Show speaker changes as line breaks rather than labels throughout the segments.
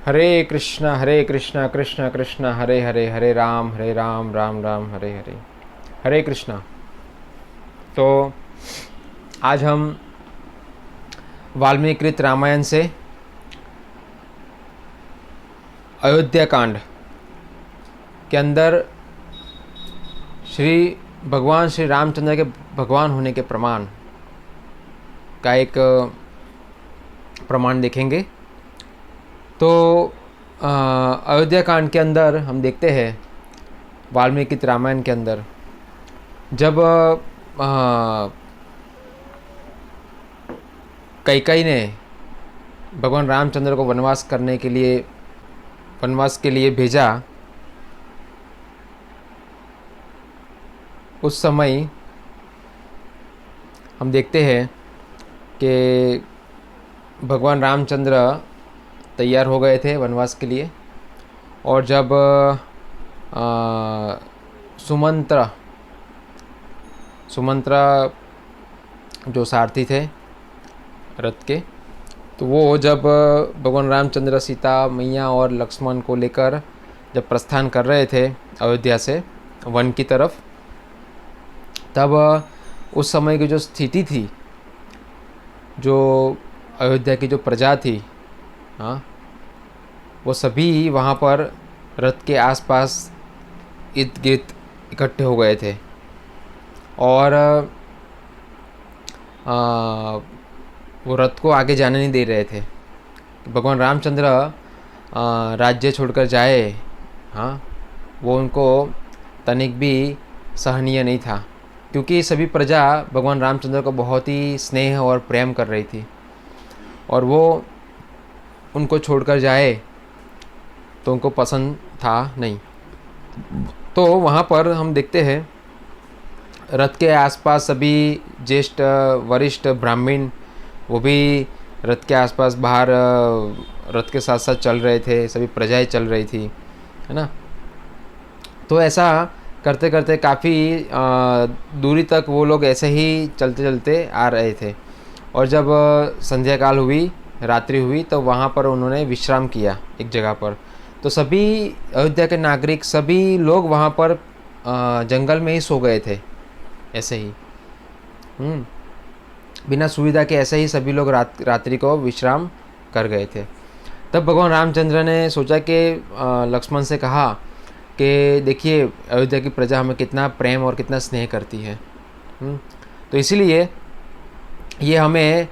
हरे कृष्णा कृष्ण कृष्ण हरे हरे, हरे राम राम राम हरे हरे। हरे कृष्णा। तो आज हम वाल्मीकिकृत रामायण से अयोध्या कांड के अंदर भगवान श्री रामचंद्र के भगवान होने के प्रमाण का एक प्रमाण देखेंगे। तो अयोध्या कांड के अंदर हम देखते हैं, वाल्मीकि रामायण के अंदर जब कैकेयी ने भगवान रामचंद्र को वनवास के लिए भेजा, उस समय हम देखते हैं कि भगवान रामचंद्र तैयार हो गए थे वनवास के लिए। और जब सुमंत्रा जो सारथी थे रथ के, तो वो जब भगवान रामचंद्र, सीता मैया और लक्ष्मण को लेकर जब प्रस्थान कर रहे थे अयोध्या से वन की तरफ, तब उस समय की जो स्थिति थी, जो अयोध्या की जो प्रजा थी, हाँ, वो सभी वहाँ पर रथ के आसपास इर्द गिर्द इकट्ठे हो गए थे। और वो रथ को आगे जाने नहीं दे रहे थे। भगवान रामचंद्र राज्य छोड़कर जाए, हाँ, वो उनको तनिक भी सहनीय नहीं था, क्योंकि सभी प्रजा भगवान रामचंद्र को बहुत ही स्नेह और प्रेम कर रही थी, और वो उनको छोड़कर जाए तो उनको पसंद था नहीं। तो वहाँ पर हम देखते हैं रथ के आसपास सभी ज्येष्ठ वरिष्ठ ब्राह्मण वो भी रथ के आसपास बाहर रथ के साथ साथ चल रहे थे, सभी प्रजाएं चल रही थी, है ना। तो ऐसा करते करते काफ़ी दूरी तक वो लोग ऐसे ही चलते चलते आ रहे थे। और जब संध्या काल हुई, रात्रि हुई, तो वहाँ पर उन्होंने विश्राम किया एक जगह पर। तो सभी अयोध्या के नागरिक, सभी लोग वहाँ पर जंगल में ही सो गए थे, ऐसे ही बिना सुविधा के, ऐसे ही सभी लोग रात्रि को विश्राम कर गए थे। तब भगवान रामचंद्र ने सोचा कि लक्ष्मण से कहा कि देखिए अयोध्या की प्रजा हमें कितना प्रेम और कितना स्नेह करती है, तो इसीलिए ये हमें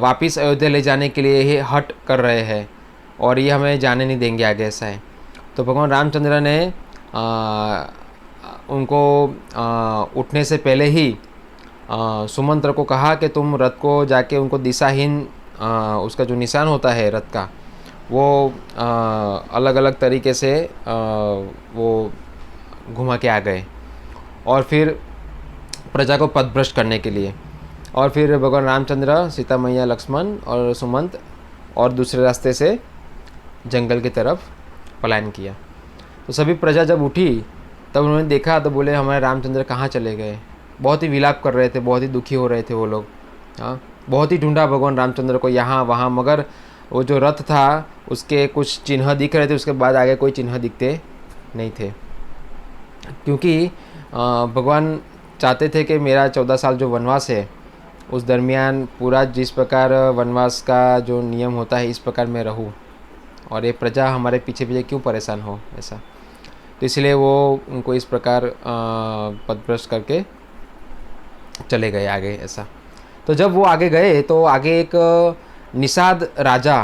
वापस अयोध्या ले जाने के लिए ये हट कर रहे हैं और ये हमें जाने नहीं देंगे आगे, ऐसा है। तो भगवान रामचंद्र ने उनको उठने से पहले ही सुमंत्र को कहा कि तुम रथ को जाके उनको दिशाहीन, उसका जो निशान होता है रथ का, वो अलग अलग तरीके से वो घुमा के आ गए, और फिर प्रजा को पथभ्रष्ट करने के लिए। और फिर भगवान रामचंद्र, सीता मैया, लक्ष्मण और सुमंत और दूसरे रास्ते से जंगल की तरफ पलायन किया। तो सभी प्रजा जब उठी तब उन्होंने देखा तो बोले हमारे रामचंद्र कहाँ चले गए। बहुत ही विलाप कर रहे थे, बहुत ही दुखी हो रहे थे वो लोग, हाँ। बहुत ही ढूंढा भगवान रामचंद्र को यहाँ वहाँ, मगर वो जो रथ था उसके कुछ चिन्ह दिख रहे थे, उसके बाद आगे कोई चिन्ह दिखते नहीं थे, क्योंकि भगवान चाहते थे कि मेरा 14 साल जो वनवास है उस दरमियान पूरा जिस प्रकार वनवास का जो नियम होता है इस प्रकार मैं रहूं, और ये प्रजा हमारे पीछे पीछे क्यों परेशान हो, ऐसा। तो इसलिए वो उनको इस प्रकार पथभ्रष्ट करके चले गए आगे, ऐसा। तो जब वो आगे गए तो आगे एक निषाद राजा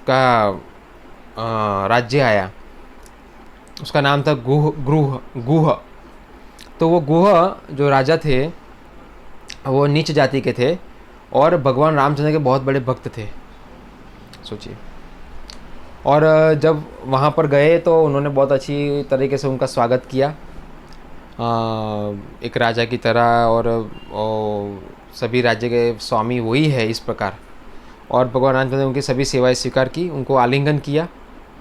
का राज्य आया, उसका नाम था गुह। तो वो गुह जो राजा थे वो नीच जाति के थे और भगवान रामचंद्र के बहुत बड़े भक्त थे, सोचिए। और जब वहाँ पर गए तो उन्होंने बहुत अच्छी तरीके से उनका स्वागत किया, एक राजा की तरह, और सभी राज्य के स्वामी वही है इस प्रकार। और भगवान रामचंद्र ने उनकी सभी सेवाएं स्वीकार की, उनको आलिंगन किया।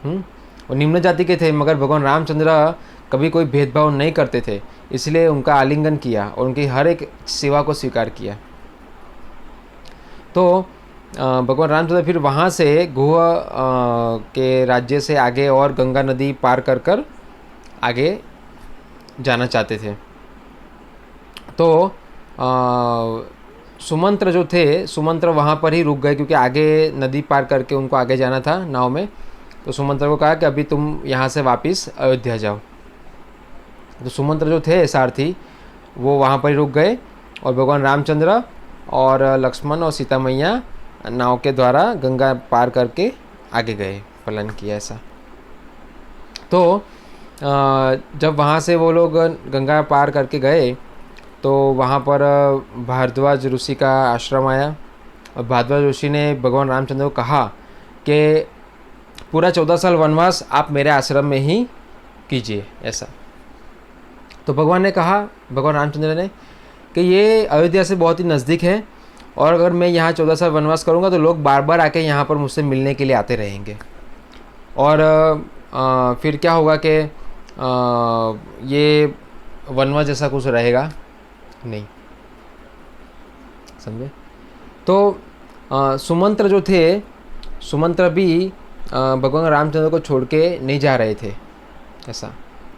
वो निम्न जाति के थे, मगर भगवान रामचंद्र कभी कोई भेदभाव नहीं करते थे, इसलिए उनका आलिंगन किया और उनकी हर एक सेवा को स्वीकार किया। तो भगवान रामचंद्र फिर वहाँ से गुह के राज्य से आगे और गंगा नदी पार कर कर आगे जाना चाहते थे। तो सुमंत्र जो थे, सुमंत्र वहाँ पर ही रुक गए क्योंकि आगे नदी पार करके उनको आगे जाना था नाव में। तो सुमंत्र को कहा कि अभी तुम यहाँ से वापस अयोध्या जाओ। तो सुमंत्र जो थे सारथी, वो वहाँ पर ही रुक गए और भगवान रामचंद्र और लक्ष्मण और सीता मैया नाव के द्वारा गंगा पार करके आगे गए, पलायन किया ऐसा। तो जब वहाँ से वो लोग गंगा पार करके गए तो वहाँ पर भारद्वाज ऋषि का आश्रम आया और भारद्वाज ऋषि ने भगवान रामचंद्र को कहा कि पूरा 14 साल वनवास आप मेरे आश्रम में ही कीजिए ऐसा। तो भगवान ने कहा, भगवान रामचंद्र ने, कि ये अयोध्या से बहुत ही नज़दीक है और अगर मैं यहाँ 14 साल वनवास करूँगा तो लोग बार बार आके यहाँ पर मुझसे मिलने के लिए आते रहेंगे और फिर क्या होगा कि ये वनवास जैसा कुछ रहेगा नहीं, समझे। तो सुमंत्र जो थे, सुमंत्र भी भगवान रामचंद्र को छोड़ के नहीं जा रहे थे ऐसा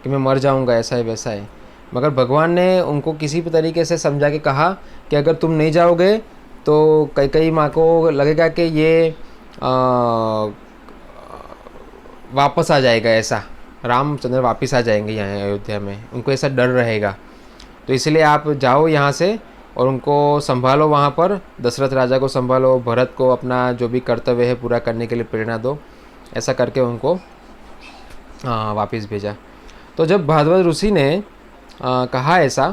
कि मैं मर जाऊंगा, ऐसा है वैसा है। मगर भगवान ने उनको किसी भी तरीके से समझा के कहा कि अगर तुम नहीं जाओगे तो कई माँ को लगेगा कि ये वापस आ जाएगा, ऐसा रामचंद्र वापस आ जाएंगे यहाँ अयोध्या में, उनको ऐसा डर रहेगा। तो इसलिए आप जाओ यहाँ से और उनको संभालो, वहाँ पर दशरथ राजा को संभालो, भरत को अपना जो भी कर्तव्य है पूरा करने के लिए प्रेरणा दो, ऐसा करके उनको वापस भेजा। तो जब भारद्वाज ऋषि ने कहा ऐसा,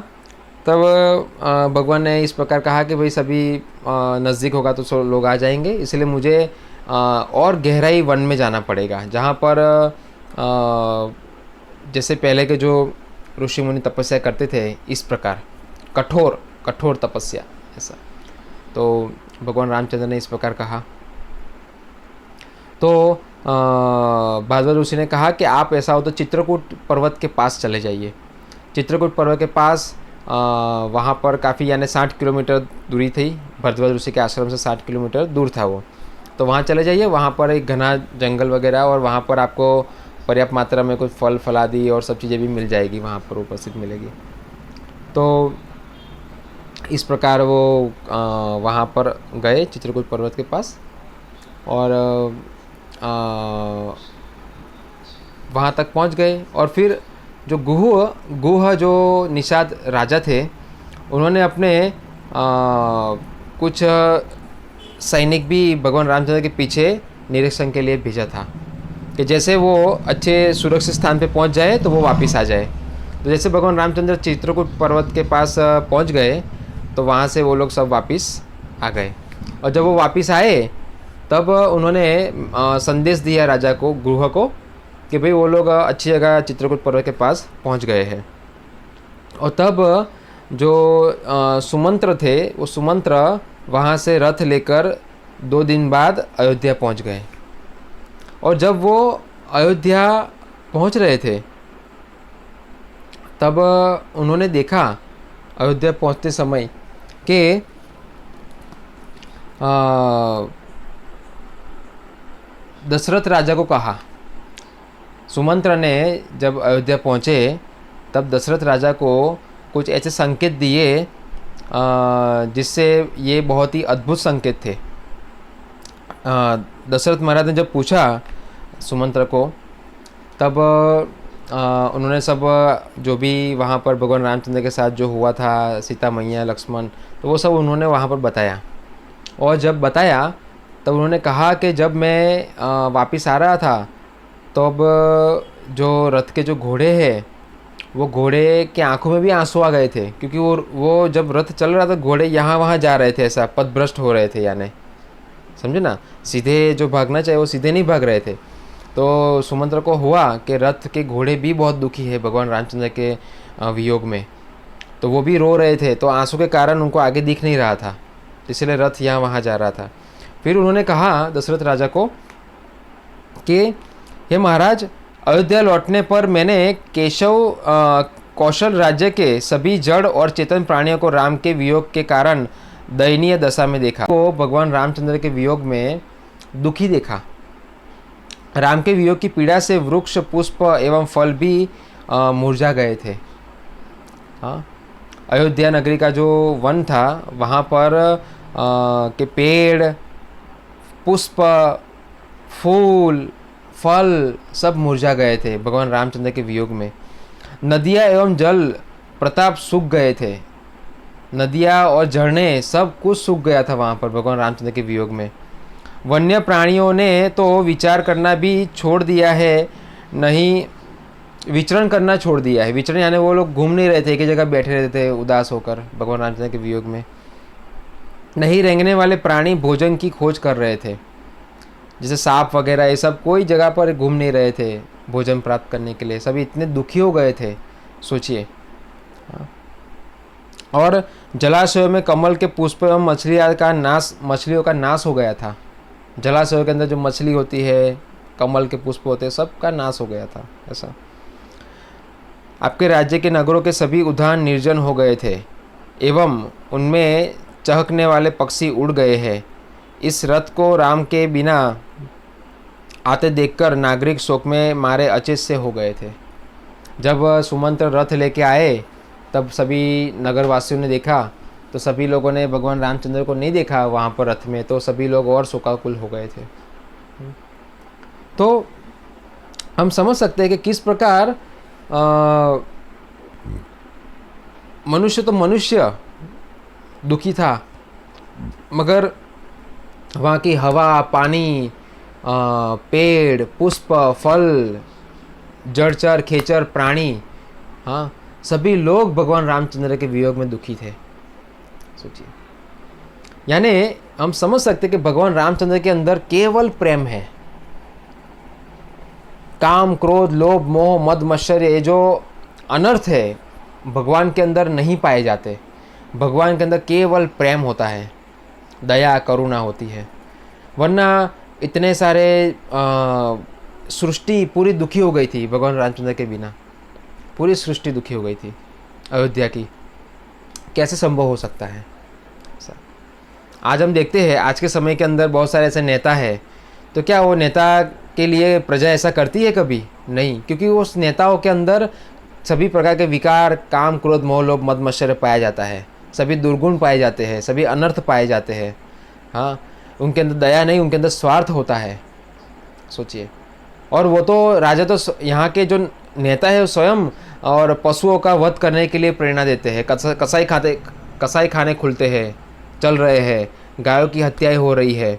तब भगवान ने इस प्रकार कहा कि भाई सभी नज़दीक होगा तो सब लोग आ जाएंगे, इसलिए मुझे और गहराई वन में जाना पड़ेगा जहाँ पर जैसे पहले के जो ऋषि मुनि तपस्या करते थे इस प्रकार कठोर कठोर तपस्या ऐसा। तो भगवान रामचंद्र ने इस प्रकार कहा। तो भारद्वाज ऋषि ने कहा कि आप ऐसा हो तो चित्रकूट पर्वत के पास चले जाइए। चित्रकूट पर्वत के पास वहाँ पर काफ़ी यानी 60 किलोमीटर दूरी थी, भारद्वाज ऋषि के आश्रम से 60 किलोमीटर दूर था वो। तो वहाँ चले जाइए, वहाँ पर एक घना जंगल वगैरह और वहाँ पर आपको पर्याप्त मात्रा में कुछ फल फलादि और सब चीज़ें भी मिल जाएगी, वहाँ पर उपस्थित मिलेगी। तो इस प्रकार वो वहाँ पर गए चित्रकूट पर्वत के पास और वहाँ तक पहुँच गए। और फिर जो गुह जो निषाद राजा थे, उन्होंने अपने कुछ सैनिक भी भगवान रामचंद्र के पीछे निरीक्षण के लिए भेजा था कि जैसे वो अच्छे सुरक्षित स्थान पे पहुंच जाए तो वो वापस आ जाए। तो जैसे भगवान रामचंद्र चित्रकूट पर्वत के पास पहुंच गए तो वहाँ से वो लोग सब वापस आ गए। और जब वो वापस आए तब उन्होंने संदेश दिया राजा को, गुह को, कि भाई वो लोग अच्छी जगह चित्रकूट पर्वत के पास पहुंच गए हैं। और तब जो सुमंत्र थे, वो सुमंत्र वहाँ से रथ लेकर 2 दिन बाद अयोध्या पहुँच गए। और जब वो अयोध्या पहुँच रहे थे तब उन्होंने देखा अयोध्या पहुँचते समय कि दशरथ राजा को कहा, सुमंत्र ने जब अयोध्या पहुँचे तब दशरथ राजा को कुछ ऐसे संकेत दिए जिससे ये बहुत ही अद्भुत संकेत थे। दशरथ महाराज ने जब पूछा सुमंत्र को, तब उन्होंने सब जो भी वहाँ पर भगवान रामचंद्र के साथ जो हुआ था, सीता मैया लक्ष्मण, तो वो सब उन्होंने वहाँ पर बताया। और जब बताया तब उन्होंने कहा कि जब मैं वापस आ रहा था तब जो रथ के जो घोड़े हैं, वो घोड़े के आंखों में भी आंसू आ गए थे, क्योंकि वो जब रथ चल रहा था घोड़े यहाँ वहाँ जा रहे थे, ऐसा पथभ्रष्ट हो रहे थे, यानी समझे ना, सीधे जो भागना चाहिए वो सीधे नहीं भाग रहे थे। तो सुमंत्र को हुआ कि रथ के घोड़े भी बहुत दुखी है भगवान रामचंद्र के वियोग में, तो वो भी रो रहे थे, तो आंसू के कारण उनको आगे दिख नहीं रहा था, इसलिए रथ यहाँ वहाँ जा रहा था। फिर उन्होंने कहा दशरथ राजा को कि हे महाराज, अयोध्या लौटने पर मैंने कौशल राज्य के सभी जड़ और चेतन प्राणियों को राम के वियोग के कारण दयनीय दशा में देखा। को भगवान रामचंद्र के वियोग में दुखी देखा। राम के वियोग की पीड़ा से वृक्ष, पुष्प एवं फल भी मुरझा गए थे। हाँ, अयोध्या नगरी का जो वन था वहाँ पर के पेड़, पुष्प, फूल, फल सब मुरझा गए थे भगवान रामचंद्र के वियोग में। नदियाँ एवं जल प्रताप सूख गए थे। नदियाँ और झरने सब कुछ सूख गया था वहाँ पर भगवान रामचंद्र के वियोग में। वन्य प्राणियों ने तो विचार करना भी छोड़ दिया है, नहीं विचरण करना छोड़ दिया है। विचरण यानी वो लोग घूम नहीं रहे थे, एक ही जगह बैठे रहते थे उदास होकर भगवान रामचंद्र के वियोग में। नहीं रेंगने वाले प्राणी भोजन की खोज कर रहे थे, जैसे सांप वगैरह, ये सब कोई जगह पर घूम नहीं रहे थे भोजन प्राप्त करने के लिए। सभी इतने दुखी हो गए थे, सोचिए। और जलाशयों में कमल के पुष्प एवं मछलियों का नाश हो गया था। जलाशयों के अंदर जो मछली होती है, कमल के पुष्प होते हैं, सब का नाश हो गया था। ऐसा आपके राज्य के नगरों के सभी उद्यान निर्जन हो गए थे एवं उनमें चहकने वाले पक्षी उड़ गए हैं। इस रथ को राम के बिना आते देखकर नागरिक शोक में मारे अचेत से हो गए थे। जब सुमंत्र रथ लेके आए तब सभी नगरवासियों ने देखा, तो सभी लोगों ने भगवान रामचंद्र को नहीं देखा वहाँ पर रथ में, तो सभी लोग और शोकाकुल हो गए थे। तो हम समझ सकते हैं कि किस प्रकार मनुष्य दुखी था, मगर वहाँ की हवा, पानी, पेड़, पुष्प, फल, जड़चर, खेचर, प्राणी, हाँ, सभी लोग भगवान रामचंद्र के वियोग में दुखी थे। सोचिए, यानी हम समझ सकते हैं कि भगवान रामचंद्र के अंदर केवल प्रेम है। काम, क्रोध, लोभ, मोह, मद, मत्सर्य, ये जो अनर्थ है भगवान के अंदर नहीं पाए जाते। भगवान के अंदर केवल प्रेम होता है, दया, करुणा होती है। वरना इतने सारे सृष्टि पूरी दुखी हो गई थी भगवान रामचंद्र के बिना। पूरी सृष्टि दुखी हो गई थी अयोध्या की। कैसे संभव हो सकता है? आज हम देखते हैं आज के समय के अंदर बहुत सारे ऐसे नेता हैं, तो क्या वो नेता के लिए प्रजा ऐसा करती है? कभी नहीं, क्योंकि उस नेताओं के अंदर सभी प्रकार के विकार, काम, क्रोध, मोह, लोभ, मद, मत्सर्य पाया जाता है। सभी दुर्गुण पाए जाते हैं, सभी अनर्थ पाए जाते हैं। हाँ, उनके अंदर दया नहीं, उनके अंदर स्वार्थ होता है। सोचिए, और वो तो राजा तो यहाँ के जो नेता है स्वयं और पशुओं का वध करने के लिए प्रेरणा देते हैं। कसाई खाने खुलते हैं, चल रहे हैं, गायों की हत्याएं हो रही है।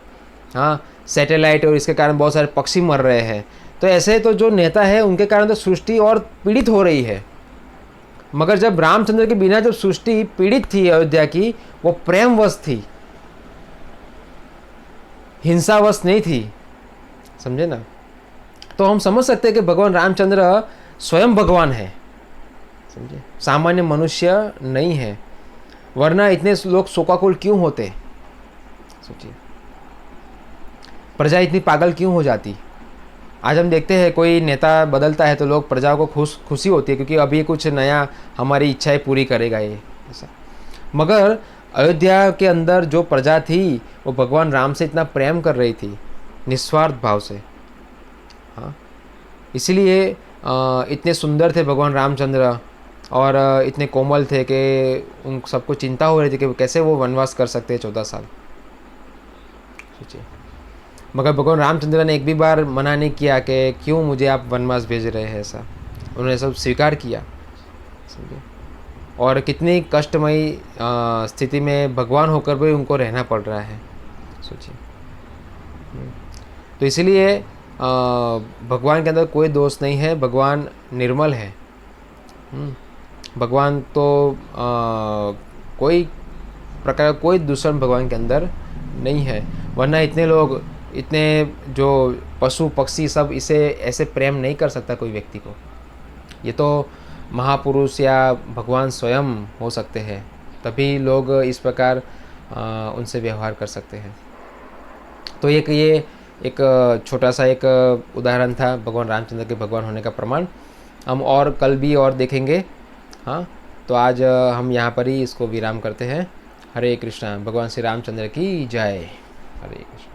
हाँ, सैटेलाइट और इसके कारण बहुत सारे पक्षी मर रहे हैं। तो ऐसे तो जो नेता है उनके कारण तो सृष्टि और पीड़ित हो रही है। मगर जब रामचंद्र के बिना जब सृष्टि पीड़ित थी अयोध्या की, वो प्रेमवश थी, हिंसावश नहीं थी। समझे ना? तो हम समझ सकते हैं कि भगवान रामचंद्र स्वयं भगवान है। समझे, सामान्य मनुष्य नहीं है, वरना इतने लोग शोकाकुल क्यों होते? सोचिए, प्रजा इतनी पागल क्यों हो जाती? आज हम देखते हैं कोई नेता बदलता है तो लोग, प्रजा को खुशी होती है, क्योंकि अभी कुछ नया हमारी इच्छाएं पूरी करेगा ये, ऐसा। मगर अयोध्या के अंदर जो प्रजा थी वो भगवान राम से इतना प्रेम कर रही थी, निस्वार्थ भाव से। हाँ, इसीलिए इतने सुंदर थे भगवान रामचंद्र, और इतने कोमल थे कि उन सबको चिंता हो रही थी कि कैसे वो वनवास कर सकते हैं 14 साल। सोचिए, मगर भगवान रामचंद्र ने एक भी बार मना नहीं किया कि क्यों मुझे आप वनवास भेज रहे हैं, ऐसा। उन्होंने सब स्वीकार किया। समझे, और कितनी कष्टमयी स्थिति में भगवान होकर भी उनको रहना पड़ रहा है। सोचिए, तो इसलिए भगवान के अंदर कोई दोष नहीं है, भगवान निर्मल है। भगवान तो कोई प्रकार कोई दूषण भगवान के अंदर नहीं है, वरना इतने लोग, इतने जो पशु पक्षी सब इसे ऐसे प्रेम नहीं कर सकता कोई व्यक्ति को। ये तो महापुरुष या भगवान स्वयं हो सकते हैं, तभी लोग इस प्रकार उनसे व्यवहार कर सकते हैं। तो ये एक छोटा सा एक उदाहरण था भगवान रामचंद्र के भगवान होने का प्रमाण। हम और कल भी और देखेंगे। हाँ, तो आज हम यहाँ पर ही इसको विराम करते हैं। हरे कृष्णा। भगवान श्री रामचंद्र की जय। हरे कृष्ण।